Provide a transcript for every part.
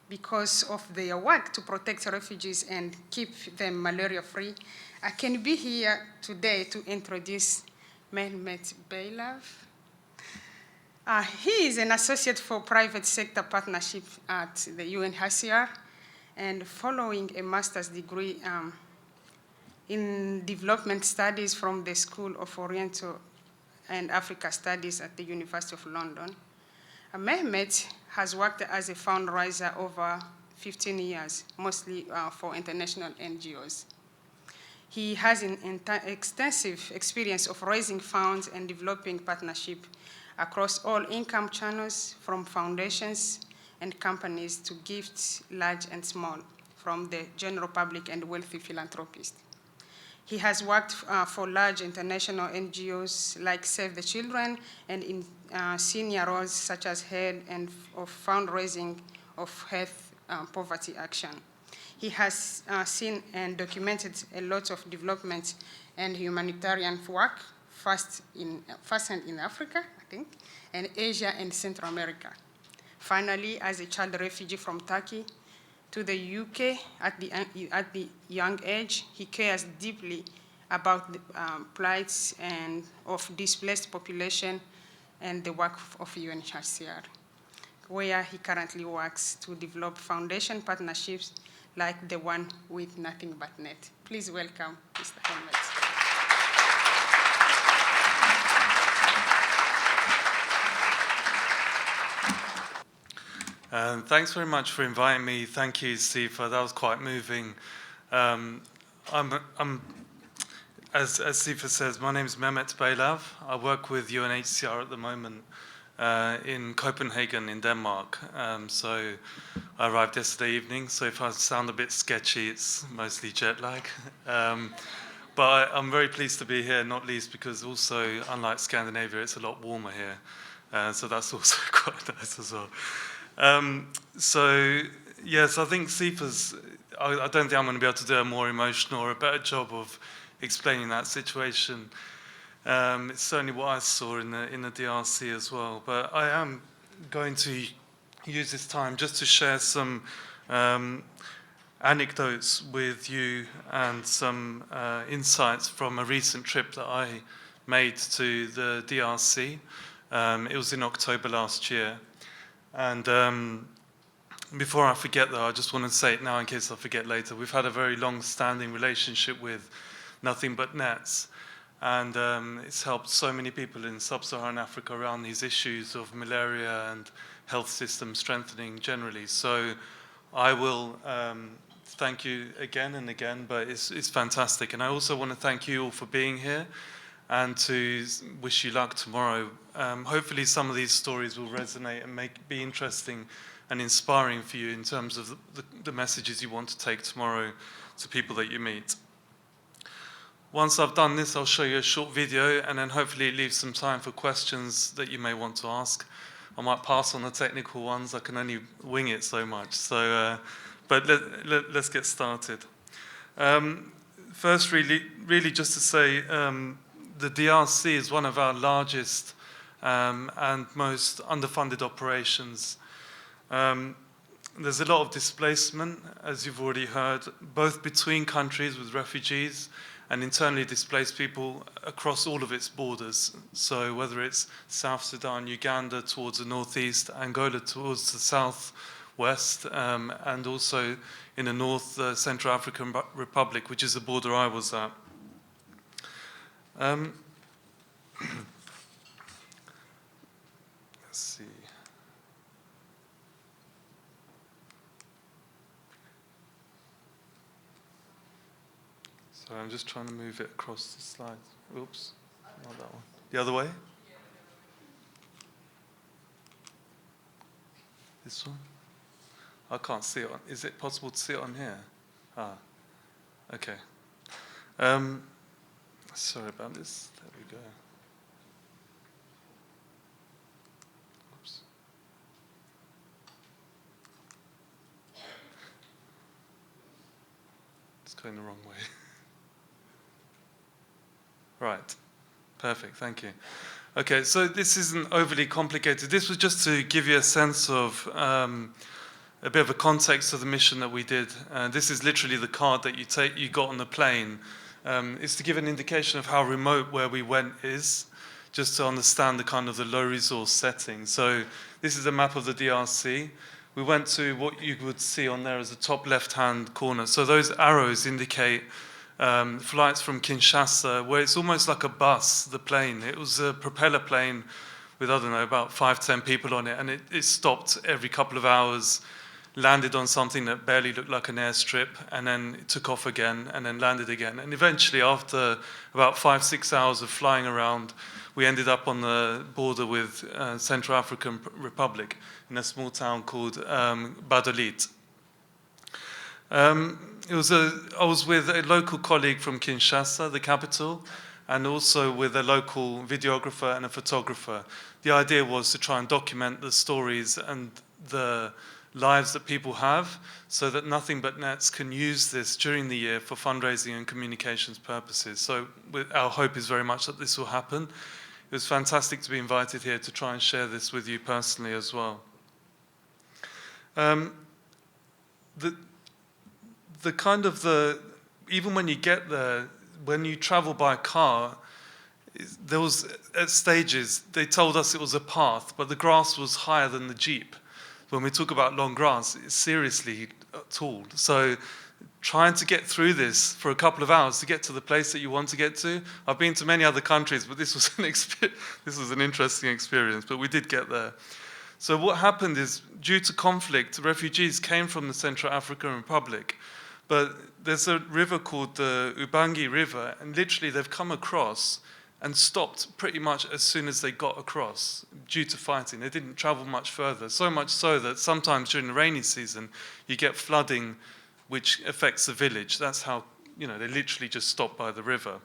because of their work to protect refugees and keep them malaria-free. I can be here today to introduce Mehmet Baylav. He is an associate for private sector partnership at the Unhcr, and following a master's degree in development studies from the School of Oriental and Africa Studies at the University of London. Mehmet has worked as a fundraiser over 15 years, mostly for international NGOs. He has an extensive experience of raising funds and developing partnership across all income channels, from foundations and companies to gifts, large and small, from the general public and wealthy philanthropists. He has worked for large international NGOs like Save the Children, and in senior roles such as head of fundraising of health poverty action. He has seen and documented a lot of development and humanitarian work, first in Africa, I think, and Asia and Central America. Finally, as a child refugee from Turkey to the UK at the young age, he cares deeply about the plights of displaced population and the work of Unhcr, where he currently works to develop foundation partnerships like the one with Nothing But Net. Please welcome Mr. Mehmet. Thanks very much for inviting me. Thank you, Sifa. That was quite moving. As Sifa says, my name is Mehmet Baylav. I work with UNHCR at the moment in Copenhagen in Denmark. So I arrived yesterday evening, so if I sound a bit sketchy, it's mostly jet lag. But I'm very pleased to be here, not least because also, unlike Scandinavia, it's a lot warmer here. So that's also quite nice as well. So, yes, I think Sifa's, I don't think I'm going to be able to do a more emotional or a better job of explaining that situation. It's certainly what I saw in the DRC as well. But I am going to use this time just to share some anecdotes with you and some insights from a recent trip that I made to the DRC. It was in October last year. And before I forget, though, I just want to say it now in case I forget later. We've had a very long-standing relationship with Nothing But Nets, and it's helped so many people in sub-Saharan Africa around these issues of malaria and health system strengthening generally. So I will thank you again and again, but it's fantastic. And I also want to thank you all for being here and to wish you luck tomorrow. Hopefully some of these stories will resonate and be interesting and inspiring for you in terms of the messages you want to take tomorrow to people that you meet. Once I've done this, I'll show you a short video, and then hopefully it leaves some time for questions that you may want to ask. I might pass on the technical ones. I can only wing it so much. So, but let's get started. First, really just to say, the DRC is one of our largest and most underfunded operations. There's a lot of displacement, as you've already heard, both between countries with refugees and internally displaced people across all of its borders. So whether it's South Sudan, Uganda towards the northeast, Angola towards the southwest, and also in the north, the Central African Republic, which is the border I was at. Let's see. So I'm just trying to move it across the slides. Oops, not that one. The other way? This one? I can't see it on. Is it possible to see it on here? Ah, okay. Sorry about this. There we go. Oops. It's going the wrong way. Right. Perfect. Thank you. Okay, so this isn't overly complicated. This was just to give you a sense of a bit of a context of the mission that we did. This is literally the card that you got on the plane. It's to give an indication of how remote where we went is, just to understand the kind of the low resource setting. So this is a map of the DRC. We went to what you would see on there as the top left-hand corner. So those arrows indicate flights from Kinshasa, where it's almost like a bus, the plane. It was a propeller plane with, I don't know, about 5-10 people on it, and it stopped every couple of hours, landed on something that barely looked like an airstrip, and then it took off again, and then landed again. And eventually, after about 5-6 hours of flying around, we ended up on the border with Central African Republic in a small town called Badolit. I was with a local colleague from Kinshasa, the capital, and also with a local videographer and a photographer. The idea was to try and document the stories and the lives that people have, so that Nothing But Nets can use this during the year for fundraising and communications purposes. So our hope is very much that this will happen. It was fantastic to be invited here to try and share this with you personally as well. Even when you get there, when you travel by car, there was, at stages, they told us it was a path, but the grass was higher than the Jeep. When we talk about long grass, it's seriously tall. So trying to get through this for a couple of hours to get to the place that you want to get to. I've been to many other countries, but this was an interesting experience, but we did get there. So what happened is, due to conflict, refugees came from the Central African Republic, but there's a river called the Ubangi River, and literally they've come across and stopped pretty much as soon as they got across due to fighting. They didn't travel much further, so much so that sometimes during the rainy season, you get flooding which affects the village. That's how, they literally just stop by the river.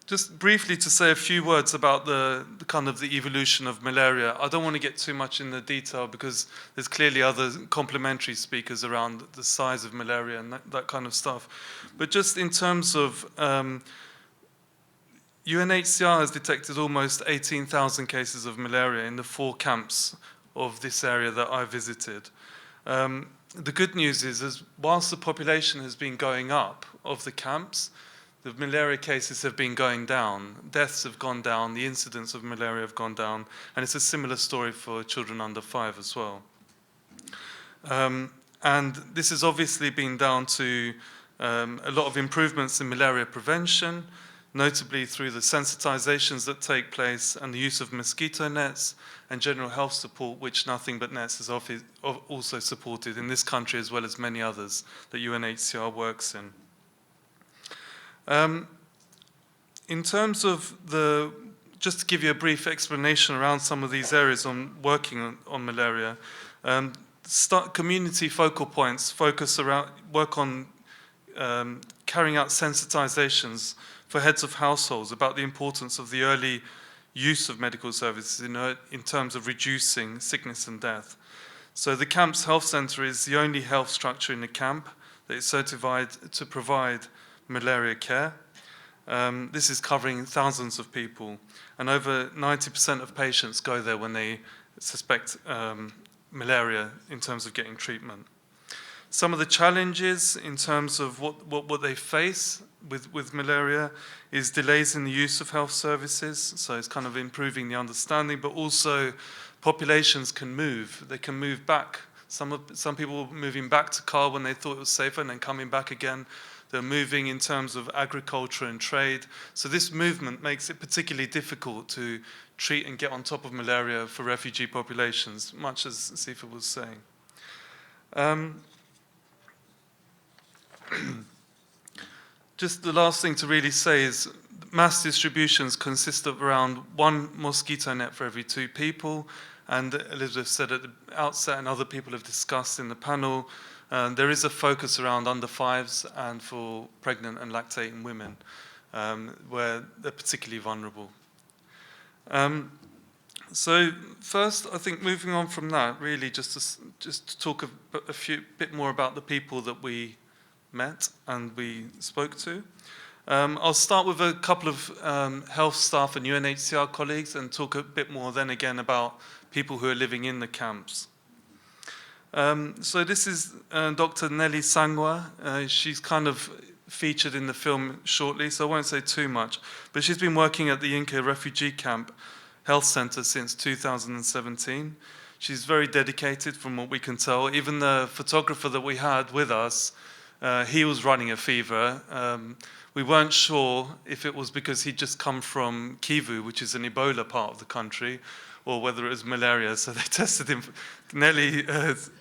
Just briefly to say a few words about the kind of the evolution of malaria. I don't want to get too much in the detail because there's clearly other complementary speakers around the size of malaria and that kind of stuff. But just in terms of UNHCR has detected almost 18,000 cases of malaria in the 4 camps of this area that I visited. The good news is whilst the population has been going up of the camps, the malaria cases have been going down, deaths have gone down, the incidence of malaria have gone down, and it's a similar story for children under 5 as well. And this has obviously been down to a lot of improvements in malaria prevention, notably through the sensitizations that take place and the use of mosquito nets and general health support, which Nothing But Nets has also supported in this country as well as many others that UNHCR works in. In terms of just to give you a brief explanation around some of these areas on working on malaria, community focal points work on carrying out sensitizations for heads of households about the importance of the early use of medical services in terms of reducing sickness and death. So the camp's health center is the only health structure in the camp that is certified to provide malaria care. This is covering thousands of people, and over 90% of patients go there when they suspect malaria in terms of getting treatment. Some of the challenges in terms of what they face with malaria is delays in the use of health services, so it's kind of improving the understanding, but also populations can move. They can move back. Some people were moving back to Kar when they thought it was safer and then coming back again. They're moving in terms of agriculture and trade. So this movement makes it particularly difficult to treat and get on top of malaria for refugee populations, much as Sifa was saying. Just the last thing to really say is mass distributions consist of around 1 mosquito net for every 2 people. And Elizabeth said at the outset, and other people have discussed in the panel, there is a focus around under 5s and for pregnant and lactating women, where they're particularly vulnerable. So first, I think moving on from that, really just to talk a bit more about the people that we met and we spoke to. I'll start with a couple of health staff and UNHCR colleagues and talk a bit more then again about people who are living in the camps. So this is Dr. Nelly Sangwa. She's kind of featured in the film shortly, so I won't say too much. But she's been working at the Inca refugee camp health center since 2017. She's very dedicated from what we can tell. Even the photographer that we had with us, he was running a fever. We weren't sure if it was because he'd just come from Kivu, which is an Ebola part of the country, or whether it was malaria. So they tested him, Nelly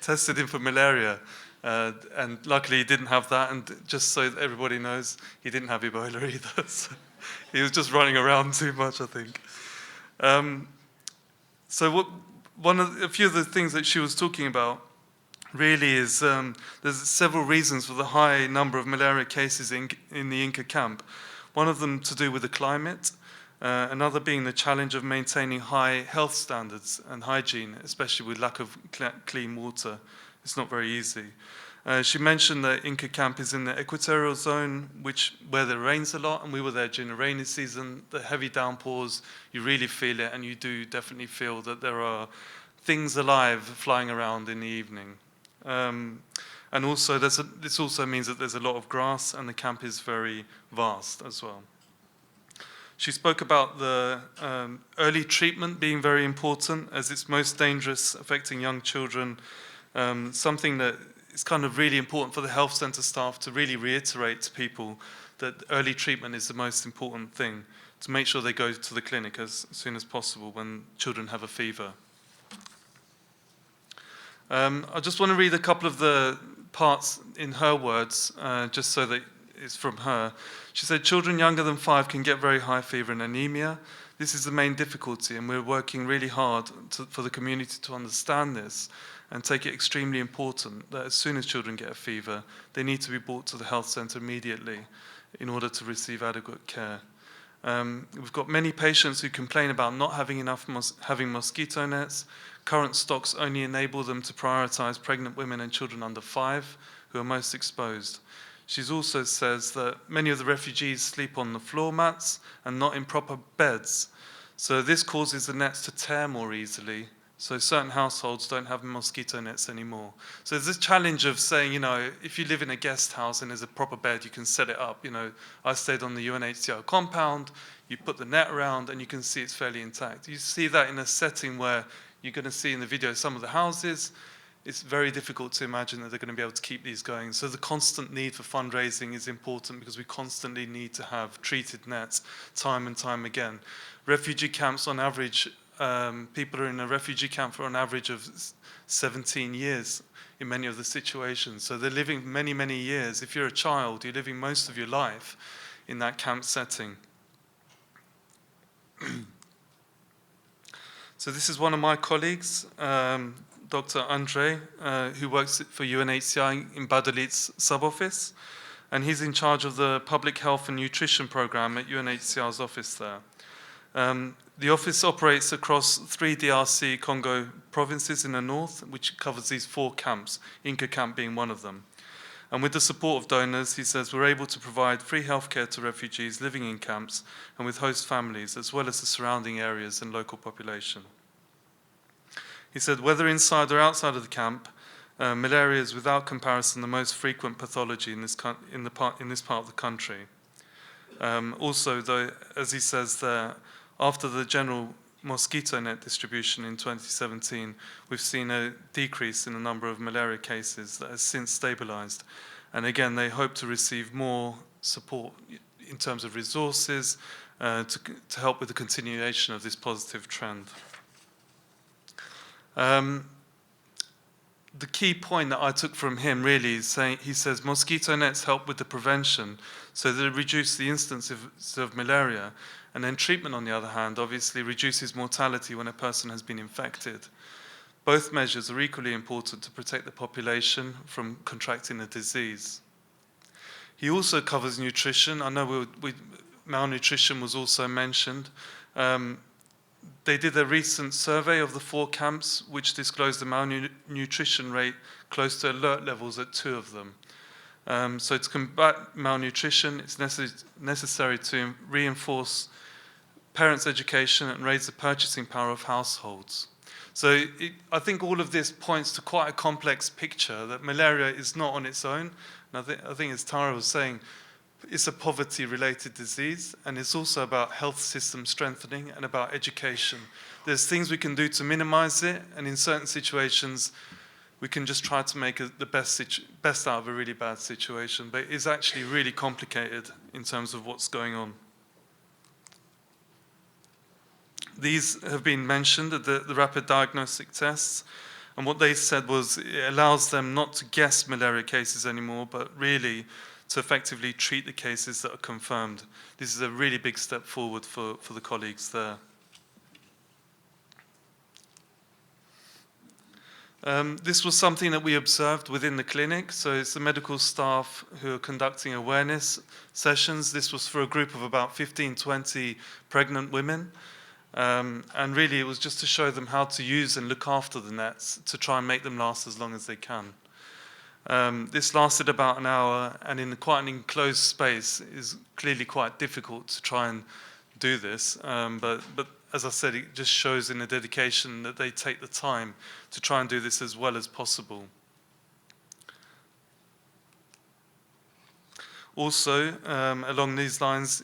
tested him for malaria. And luckily he didn't have that, and just so that everybody knows, he didn't have Ebola either. So he was just running around too much, I think. So a few of the things that she was talking about really is there's several reasons for the high number of malaria cases in the Inca camp. One of them to do with the climate, another being the challenge of maintaining high health standards and hygiene, especially with lack of clean water. It's not very easy. She mentioned that Inca camp is in the equatorial zone, where there rains a lot, and we were there during the rainy season. The heavy downpours, you really feel it, and you do definitely feel that there are things alive flying around in the evening. And also, this also means that there's a lot of grass, and the camp is very vast as well. She spoke about the early treatment being very important, as it's most dangerous, affecting young children. Something that is kind of really important for the health centre staff to really reiterate to people that early treatment is the most important thing, to make sure they go to the clinic as soon as possible when children have a fever. I just want to read a couple of the parts in her words, just so that it's from her. She said, children younger than 5 can get very high fever and anemia. This is the main difficulty, and we're working really hard for the community to understand this and take it extremely important that as soon as children get a fever, they need to be brought to the health centre immediately in order to receive adequate care. We've got many patients who complain about not having enough having mosquito nets. Current stocks only enable them to prioritise pregnant women and children under 5 who are most exposed. She also says that many of the refugees sleep on the floor mats and not in proper beds. So this causes the nets to tear more easily. So certain households don't have mosquito nets anymore. So there's this challenge of saying, if you live in a guest house and there's a proper bed, you can set it up. I stayed on the UNHCR compound, you put the net around and you can see it's fairly intact. You see that in a setting where you're going to see in the video some of the houses, it's very difficult to imagine that they're going to be able to keep these going. So the constant need for fundraising is important because we constantly need to have treated nets time and time again. Refugee camps on average, people are in a refugee camp for an average of 17 years in many of the situations. So they're living many, many years. If you're a child, you're living most of your life in that camp setting. So this is one of my colleagues, Dr. Andre, who works for UNHCR in Badalit's sub-office, and he's in charge of the Public Health and Nutrition Program at UNHCR's office there. The office operates across 3 DRC Congo provinces in the north, which covers these 4 camps, Inca camp being one of them. And with the support of donors, he says, we're able to provide free healthcare to refugees living in camps and with host families, as well as the surrounding areas and local population. He said, whether inside or outside of the camp, malaria is without comparison the most frequent pathology in this part of the country. Also, though, as he says there, after the general mosquito net distribution in 2017, we've seen a decrease in the number of malaria cases that has since stabilized. And again, they hope to receive more support in terms of resources to help with the continuation of this positive trend. The key point that I took from him really is he says mosquito nets help with the prevention, so they reduce the instances of malaria, and then treatment, on the other hand, obviously reduces mortality when a person has been infected. Both measures are equally important to protect the population from contracting the disease. He also covers nutrition. I know malnutrition was also mentioned. They did a recent survey of the 4 camps, which disclosed the malnutrition rate close to alert levels at 2 of them. So to combat malnutrition, it's necessary to reinforce parents' education and raise the purchasing power of households. So I think all of this points to quite a complex picture, that malaria is not on its own. And I think as Tara was saying, it's a poverty-related disease, and it's also about health system strengthening and about education. There's things we can do to minimize it, and in certain situations, we can just try to make the best out of a really bad situation. But it's actually really complicated in terms of what's going on. These have been mentioned, the rapid diagnostic tests, and what they said was it allows them not to guess malaria cases anymore, but really to effectively treat the cases that are confirmed. This is a really big step forward for the colleagues there. This was something that we observed within the clinic, so it's the medical staff who are conducting awareness sessions. This was for a group of about 15, 20 pregnant women. And really it was just to show them how to use and look after the nets to try and make them last as long as they can. This lasted about an hour, and in quite an enclosed space is clearly quite difficult to try and do this. But as I said, it just shows in the dedication that they take the time to try and do this as well as possible. Also, along these lines,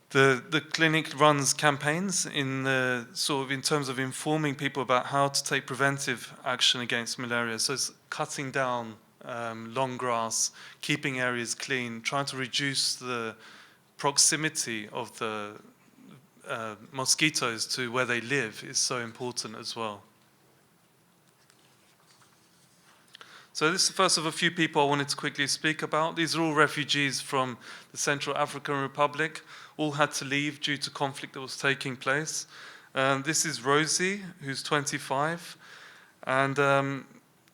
the clinic runs campaigns in terms of informing people about how to take preventive action against malaria. So it's cutting down long grass, keeping areas clean, trying to reduce the proximity of the mosquitoes to where they live is so important as well. So this is the first of a few people I wanted to quickly speak about. These are all refugees from the Central African Republic, all had to leave due to conflict that was taking place. This is Rosie, who's 25, and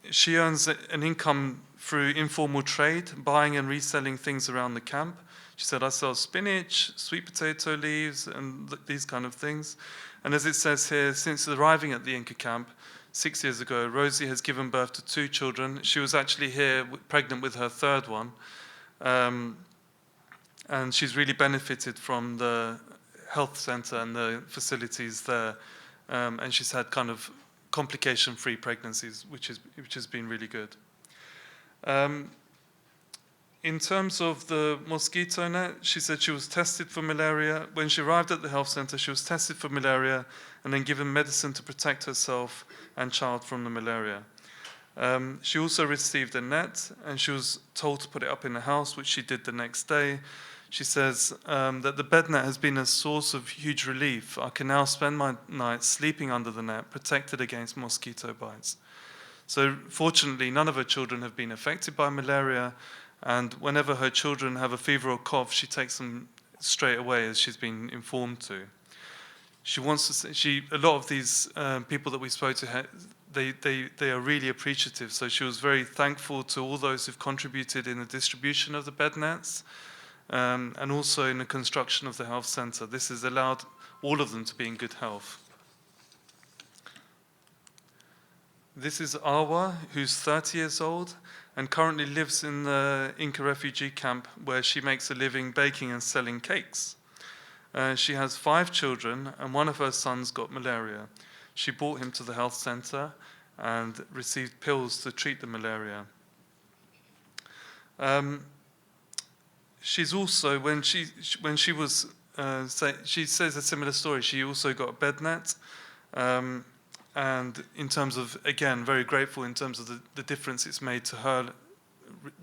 she earns an income through informal trade, buying and reselling things around the camp. She said, I sell spinach, sweet potato leaves, and these kind of things. And as it says here, since arriving at the Inca camp 6 years ago, Rosie has given birth to 2 children. She was actually here pregnant with her 3rd one. And she's really benefited from the health center and the facilities there. And she's had kind of complication-free pregnancies, which has been really good. In terms of the mosquito net, she said she was tested for malaria. When she arrived at the health center, she was tested for malaria and then given medicine to protect herself and child from the malaria. She also received a net, and she was told to put it up in the house, which she did the next day. She says that the bed net has been a source of huge relief. I can now spend my nights sleeping under the net, protected against mosquito bites. So fortunately, none of her children have been affected by malaria, and whenever her children have a fever or cough, she takes them straight away, as she's been informed to. She wants to. A lot of these people that we spoke to, they are really appreciative. So she was very thankful to all those who've contributed in the distribution of the bed nets, and also in the construction of the health center. This has allowed all of them to be in good health. This is Awa, who's 30 years old and currently lives in the Inca refugee camp, where she makes a living baking and selling cakes. She has 5 children, and one of her sons got malaria. She brought him to the health center and received pills to treat the malaria. She's also, when she was, she says a similar story. She also got a bed net, and in terms of, again, very grateful in terms of the difference it's made to her,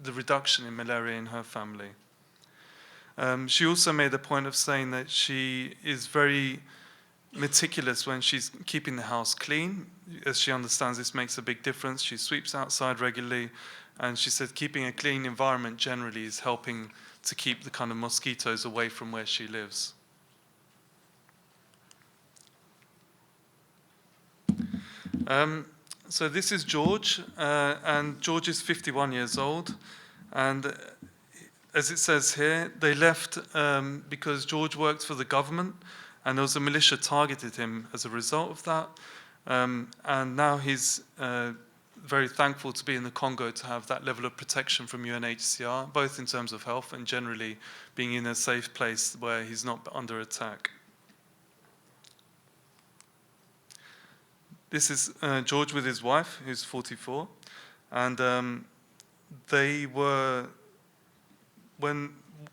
the reduction in malaria in her family. She also made a point of saying that she is very meticulous when she's keeping the house clean. As she understands, this makes a big difference. She sweeps outside regularly, and she said keeping a clean environment generally is helping to keep the kind of mosquitoes away from where she lives. So this is George, and George is 51 years old, and as it says here, they left because George worked for the government, and there was a militia targeted him as a result of that, and now he's very thankful to be in the Congo to have that level of protection from UNHCR, both in terms of health and generally being in a safe place where he's not under attack. This is George with his wife, who's 44, and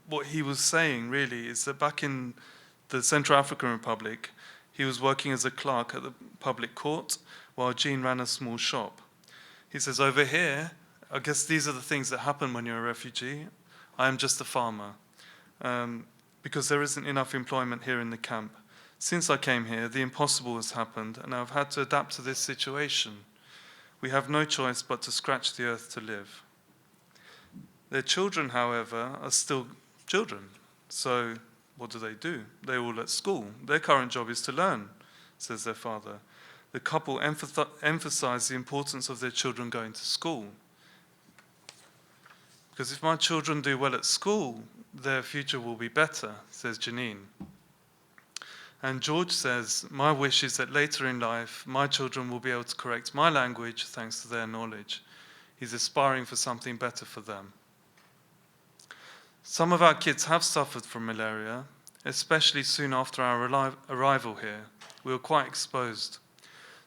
what he was saying really is that back in the Central African Republic, he was working as a clerk at the public court while Jean ran a small shop. He says, over here, I guess these are the things that happen when you're a refugee. I am just a farmer because there isn't enough employment here in the camp. Since I came here, the impossible has happened, and I've had to adapt to this situation. We have no choice but to scratch the earth to live. Their children, however, are still children. So what do? They're all at school. Their current job is to learn, says their father. The couple emphasize the importance of their children going to school. Because if my children do well at school, their future will be better, says Janine. And George says, my wish is that later in life, my children will be able to correct my language thanks to their knowledge. He's aspiring for something better for them. Some of our kids have suffered from malaria, especially soon after our arrival here. We were quite exposed.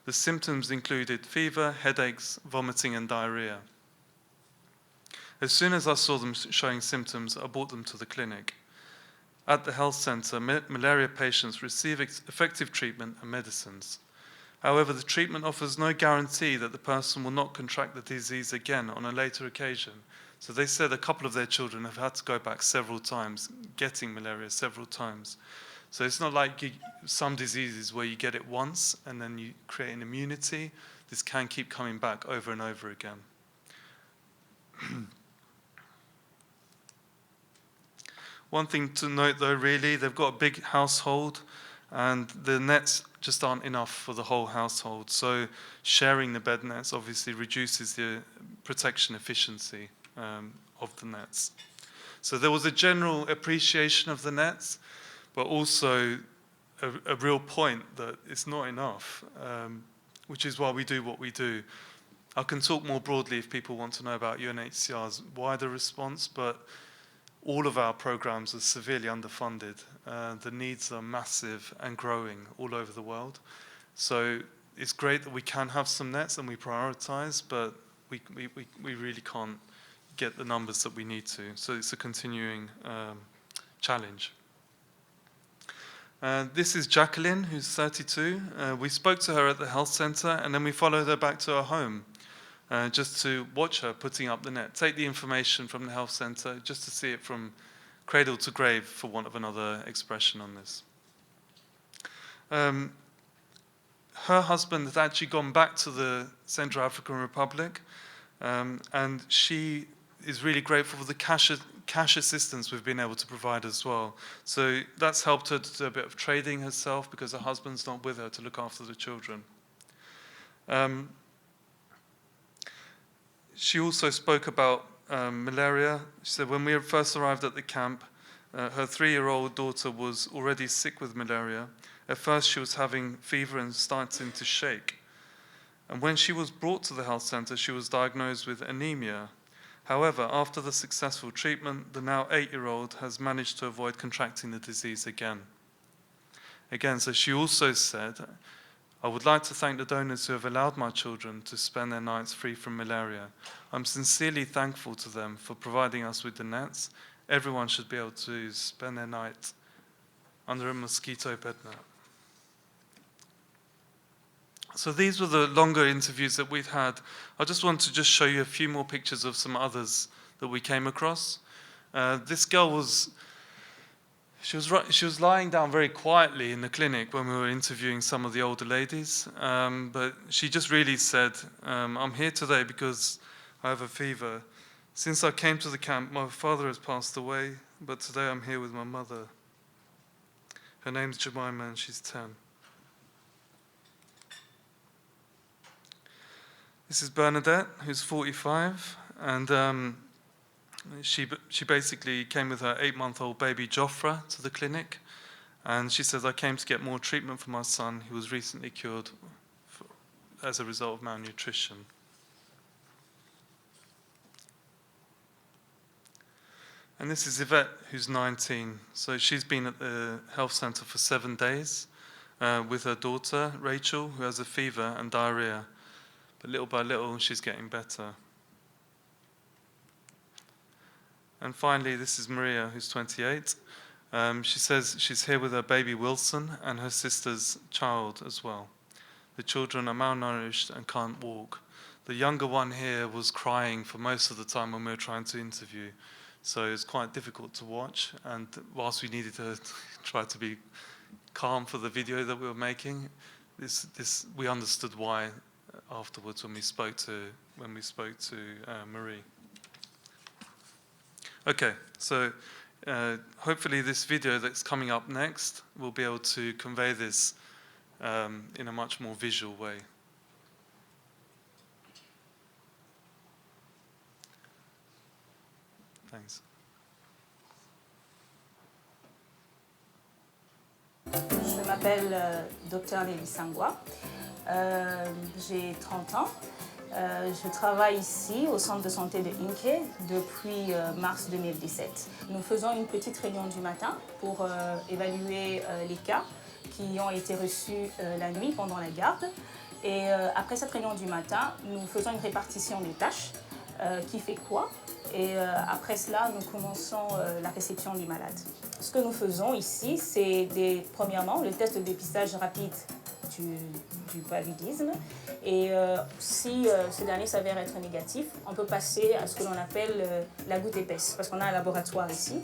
The symptoms included fever, headaches, vomiting, and diarrhea. As soon as I saw them showing symptoms, I brought them to the clinic. At the health centre, malaria patients receive effective treatment and medicines. However, the treatment offers no guarantee that the person will not contract the disease again on a later occasion. So they said a couple of their children have had to go back several times, getting malaria several times. So it's not like some diseases where you get it once and then you create an immunity. This can keep coming back over and over again. One thing to note though, really, they've got a big household and the nets just aren't enough for the whole household. So sharing the bed nets obviously reduces the protection efficiency of the nets. So there was a general appreciation of the nets, but also a real point that it's not enough, which is why we do what we do. I can talk more broadly if people want to know about UNHCR's wider response, but all of our programs are severely underfunded. The needs are massive and growing all over the world. So it's great that we can have some nets and we prioritize, but we really can't get the numbers that we need to. So it's a continuing challenge. This is Jacqueline, who's 32. We spoke to her at the health centre and then we followed her back to her home. Just to watch her putting up the net, take the information from the health centre, just to see it from cradle to grave, for want of another expression on this. Her husband had actually gone back to the Central African Republic, and she is really grateful for the cash assistance we've been able to provide as well. So that's helped her to do a bit of trading herself because her husband's not with her to look after the children. She also spoke about malaria. She said when we first arrived at the camp, her 3-year-old daughter was already sick with malaria. At first she was having fever and starting to shake. And when she was brought to the health centre, she was diagnosed with anemia. However, after the successful treatment, the now 8-year-old has managed to avoid contracting the disease again. So she also said, I would like to thank the donors who have allowed my children to spend their nights free from malaria. I'm sincerely thankful to them for providing us with the nets. Everyone should be able to spend their night under a mosquito bed net. So these were the longer interviews that we've had. I just want to show you a few more pictures of some others that we came across. This girl was lying down very quietly in the clinic when we were interviewing some of the older ladies, but she just really said, I'm here today because I have a fever. Since I came to the camp, my father has passed away, but today I'm here with my mother. Her name's Jemima and she's 10. This is Bernadette, who's 45, and she basically came with her 8-month-old baby Joffre to the clinic, and she says, I came to get more treatment for my son who was recently cured as a result of malnutrition. And this is Yvette, who's 19. So she's been at the health centre for 7 days with her daughter, Rachel, who has a fever and diarrhea. But little by little, she's getting better. And finally, this is Maria, who's 28. She says she's here with her baby Wilson and her sister's child as well. The children are malnourished and can't walk. The younger one here was crying for most of the time when we were trying to interview. So it was quite difficult to watch. And whilst we needed to try to be calm for the video that we were making, we understood why afterwards when we spoke to Marie. Okay, so hopefully this video that's coming up next will be able to convey this in a much more visual way. Thanks. Je m'appelle Dr Nelly Sangwa, j'ai 30 ans. Je travaille ici au centre de santé de Inca depuis mars 2017. Nous faisons une petite réunion du matin pour évaluer les cas qui ont été reçus la nuit pendant la garde. Et après cette réunion du matin, nous faisons une répartition des tâches, qui fait quoi. Et après cela, nous commençons la réception des malades. Ce que nous faisons ici, c'est premièrement le test de dépistage rapide du paludisme. Et si ce dernier s'avère être négatif, on peut passer à ce que l'on appelle la goutte épaisse, parce qu'on a un laboratoire ici.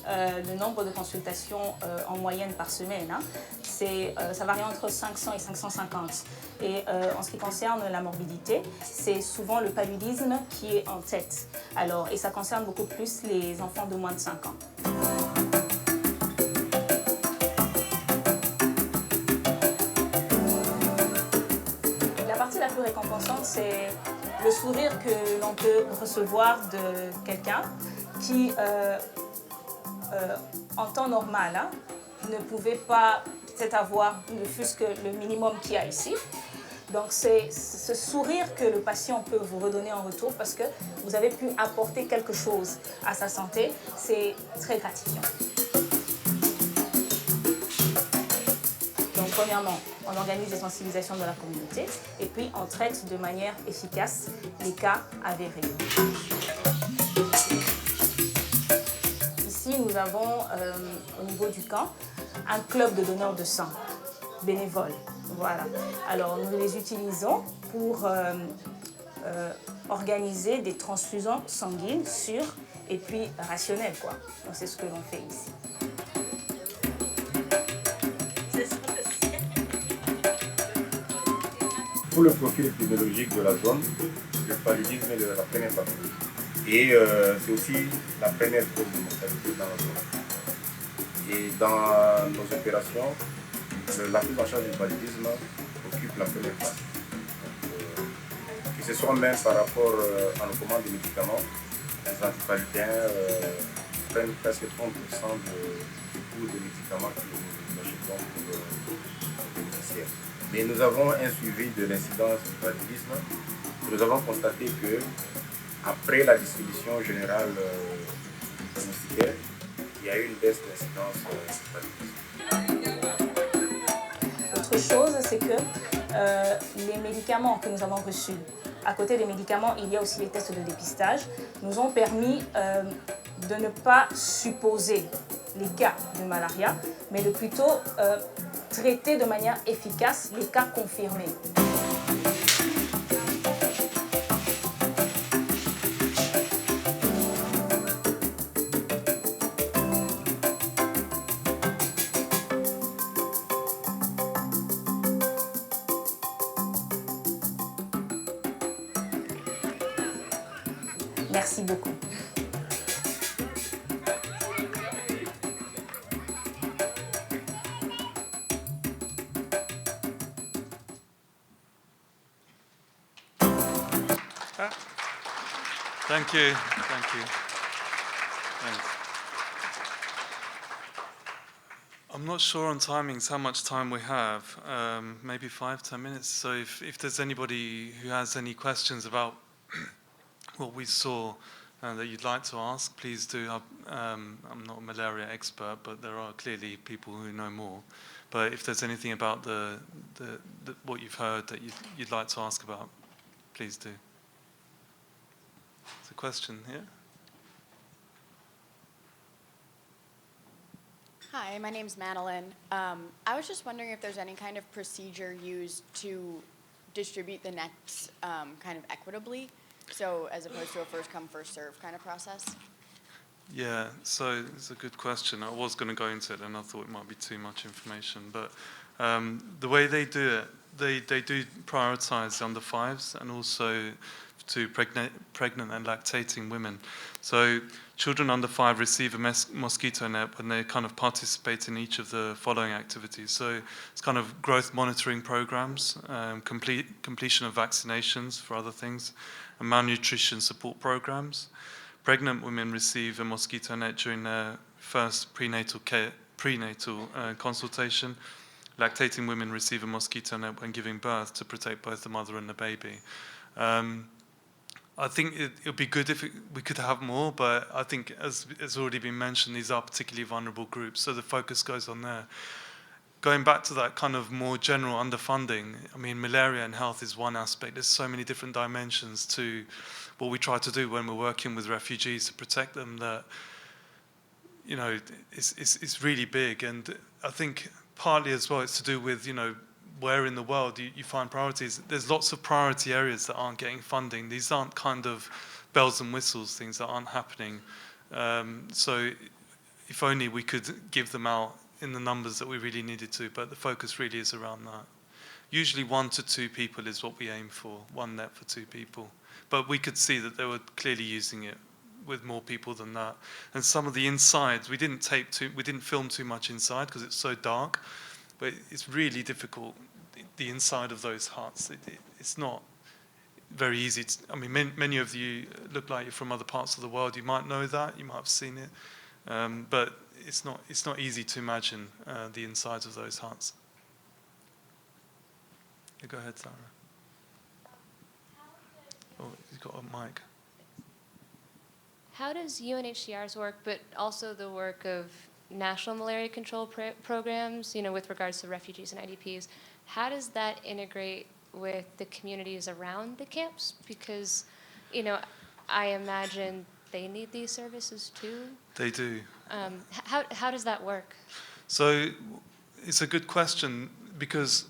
Le nombre de consultations en moyenne par semaine, hein, ça varie entre 500 et 550. Et en ce qui concerne la morbidité, c'est souvent le paludisme qui est en tête. Alors, et ça concerne beaucoup plus les enfants de moins de 5 ans. La partie la plus récompensante, c'est le sourire que l'on peut recevoir de quelqu'un qui, en temps normal, hein, ne pouvait pas peut-être avoir ne fût-ce que le minimum qu'il y a ici. Donc c'est ce sourire que le patient peut vous redonner en retour parce que vous avez pu apporter quelque chose à sa santé. C'est très gratifiant. Donc premièrement, on organise des sensibilisations dans la communauté et puis on traite de manière efficace les cas avérés. Ici, nous avons au niveau du camp un club de donneurs de sang bénévoles. Voilà. Alors nous les utilisons pour organiser des transfusions sanguines sûres et puis rationnelles, quoi. Donc c'est ce que l'on fait ici. Pour le profil épidémiologique de la zone, le paludisme est la première pathologie. Et c'est aussi la première cause de mortalité dans la zone. Et dans nos opérations, la prise en charge du paludisme occupe la première place. Que ce soit même par rapport à nos commandes de médicaments, les antipaludins prennent presque 30% du coût des médicaments que nous achetons pour les bénéficiaires. Mais nous avons un suivi de l'incidence du paludisme. Nous avons constaté que après la distribution générale du Unhcr, il y a eu une baisse d'incidence du paludisme. Autre chose, c'est que les médicaments que nous avons reçus, à côté des médicaments, il y a aussi les tests de dépistage, nous ont permis de ne pas supposer les cas de malaria, mais de plutôt traiter de manière efficace les cas confirmés. Merci beaucoup. Thank you. Thank you. Thanks. I'm not sure on timings how much time we have. Maybe 5-10 minutes. So if there's anybody who has any questions about what we saw, that you'd like to ask, please do. I'm not a malaria expert, but there are clearly people who know more. But if there's anything about the what you've heard that you'd like to ask about, please do. There's a question here. Hi, my name's Madeline. I was just wondering if there's any kind of procedure used to distribute the nets kind of equitably, so as opposed to a first-come, first-served kind of process? Yeah, so it's a good question. I was going to go into it, and I thought it might be too much information. But the way they do it, they do prioritize under fives and also to pregnant and lactating women. So children under 5 receive a mosquito net when they kind of participate in each of the following activities. So it's kind of growth monitoring programs, completion of vaccinations for other things, and malnutrition support programs. Pregnant women receive a mosquito net during their first prenatal consultation. Lactating women receive a mosquito net when giving birth to protect both the mother and the baby. I think it would be good if we could have more, but I think, as has already been mentioned, these are particularly vulnerable groups, so the focus goes on there. Going back to that kind of more general underfunding, I mean, malaria and health is one aspect. There's so many different dimensions to what we try to do when we're working with refugees to protect them that, you know, it's really big. And I think partly as well it's to do with, you know, where in the world you find priorities. There's lots of priority areas that aren't getting funding. These aren't kind of bells and whistles, things that aren't happening. So if only we could give them out in the numbers that we really needed to, but the focus really is around that. Usually 1 to 2 people is what we aim for, 1 net for 2 people. But we could see that they were clearly using it with more people than that. And some of the insides, we didn't film too much inside because it's so dark. But it's really difficult, the inside of those huts. It's not very easy. I mean, many of you look like you're from other parts of the world. You might know that. You might have seen it. But it's not easy to imagine the insides of those huts. Yeah, go ahead, Sarah. Oh, you've got a mic. How does UNHCR's work, but also the work of national malaria control programs, you know, with regards to refugees and IDPs, how does that integrate with the communities around the camps? Because, you know, I imagine they need these services too. They do. How does that work? So it's a good question because,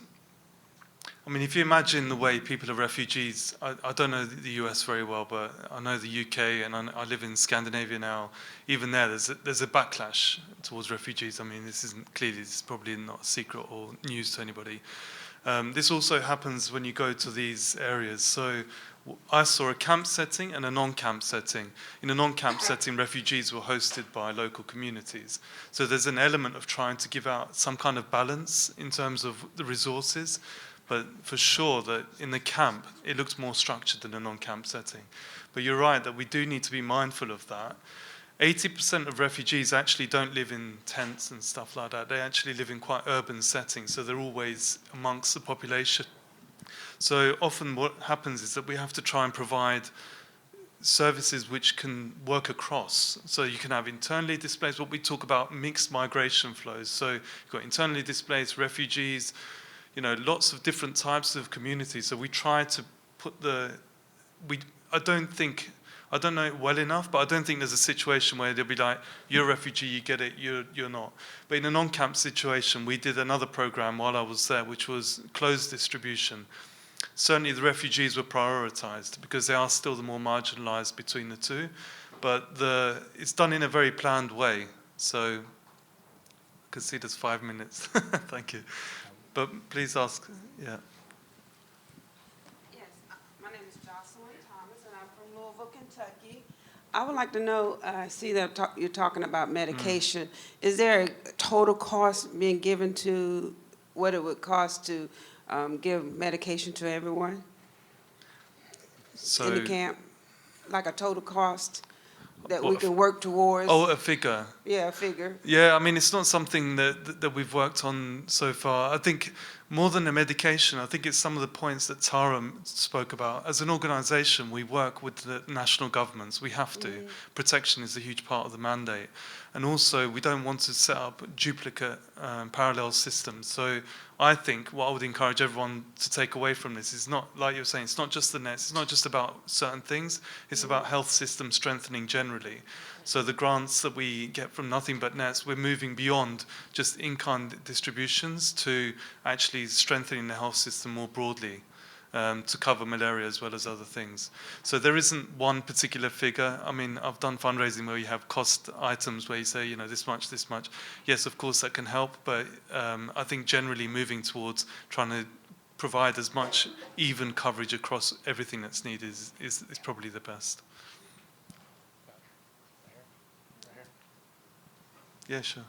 I mean, if you imagine the way people are refugees, I don't know the US very well, but I know the UK, and I live in Scandinavia now. Even there's a backlash towards refugees. I mean, this is probably not a secret or news to anybody. This also happens when you go to these areas. So I saw a camp setting and a non-camp setting. In a non-camp setting, refugees were hosted by local communities. So there's an element of trying to give out some kind of balance in terms of the resources. But for sure that in the camp, it looks more structured than a non-camp setting. But you're right that we do need to be mindful of that. 80% of refugees actually don't live in tents and stuff like that. They actually live in quite urban settings, so they're always amongst the population. So often what happens is that we have to try and provide services which can work across. So you can have internally displaced, what we talk about mixed migration flows. So you've got internally displaced refugees, you know, lots of different types of communities. So we try to put I don't know it well enough, but I don't think there's a situation where they'll be like, you're a refugee, you get it, you're not. But in a non-camp situation, we did another program while I was there, which was closed distribution. Certainly the refugees were prioritized because they are still the more marginalized between the two, but it's done in a very planned way. So I can see there's 5 minutes. Thank you. But please ask, yeah. Yes, my name is Jocelyn Thomas, and I'm from Louisville, Kentucky. I would like to know, I see that you're talking about medication. Is there a total cost being given to what it would cost to give medication to everyone in the camp? Like a total cost that we can work towards? Oh, a figure. Yeah, I figure. Yeah, I mean, it's not something that we've worked on so far. I think more than the medication, I think it's some of the points that Tara spoke about. As an organization, we work with the national governments. We have to. Protection is a huge part of the mandate. And also, we don't want to set up duplicate parallel systems. So I think what I would encourage everyone to take away from this is not, like you were saying, it's not just the nets, it's not just about certain things, it's about health system strengthening generally. So the grants that we get from Nothing But Nets, we're moving beyond just in-kind distributions to actually strengthening the health system more broadly to cover malaria as well as other things. So there isn't one particular figure. I mean, I've done fundraising where you have cost items where you say, you know, this much, this much. Yes, of course, that can help, but I think generally moving towards trying to provide as much even coverage across everything that's needed is probably the best. Yeah, sure.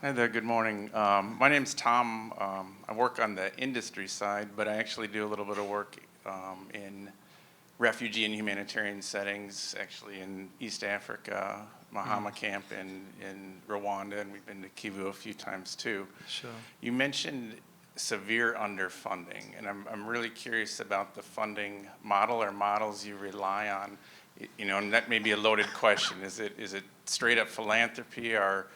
Hi there, good morning. My name's Tom. I work on the industry side, but I actually do a little bit of work in refugee and humanitarian settings, actually in East Africa, Mahama Camp in Rwanda, and we've been to Kivu a few times too. Sure. You mentioned severe underfunding, and I'm really curious about the funding model or models you rely on. You know, and that may be a loaded question. Is it straight up philanthropy? Are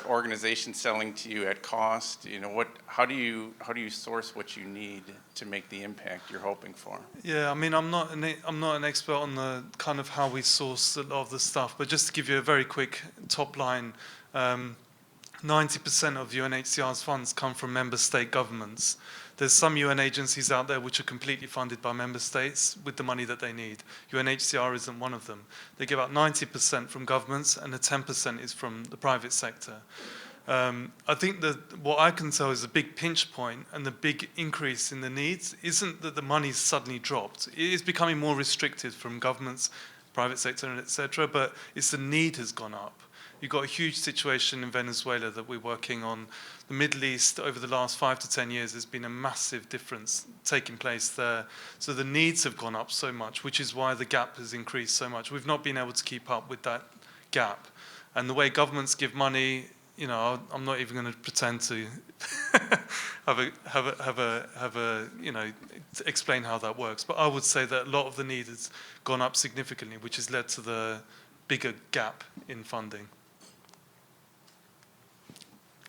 organizations selling to you at cost? You know, how do you source what you need to make the impact you're hoping for? Yeah, I mean, I'm not an expert on the kind of how we source a lot of the stuff, but just to give you a very quick top line, 90% of UNHCR's funds come from member state governments. There's some UN agencies out there which are completely funded by member states with the money that they need. UNHCR isn't one of them. They give out 90% from governments and the 10% is from the private sector. I think that what I can tell is the big pinch point and the big increase in the needs isn't that the money's suddenly dropped. It is becoming more restricted from governments, private sector, and etc. But it's the need has gone up. You've got a huge situation in Venezuela that we're working on. The Middle East, over the last 5 to 10 years, there's been a massive difference taking place there. So the needs have gone up so much, which is why the gap has increased so much. We've not been able to keep up with that gap. And the way governments give money, you know, I'm not even going to pretend to explain how that works. But I would say that a lot of the need has gone up significantly, which has led to the bigger gap in funding.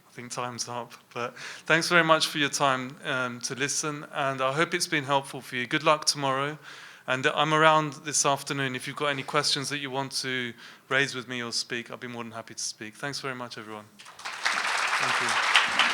I think time's up, but thanks very much for your time to listen, and I hope it's been helpful for you. Good luck tomorrow, and I'm around this afternoon. If you've got any questions that you want to raise with me or speak, I'll be more than happy to speak. Thanks very much, everyone. Thank you.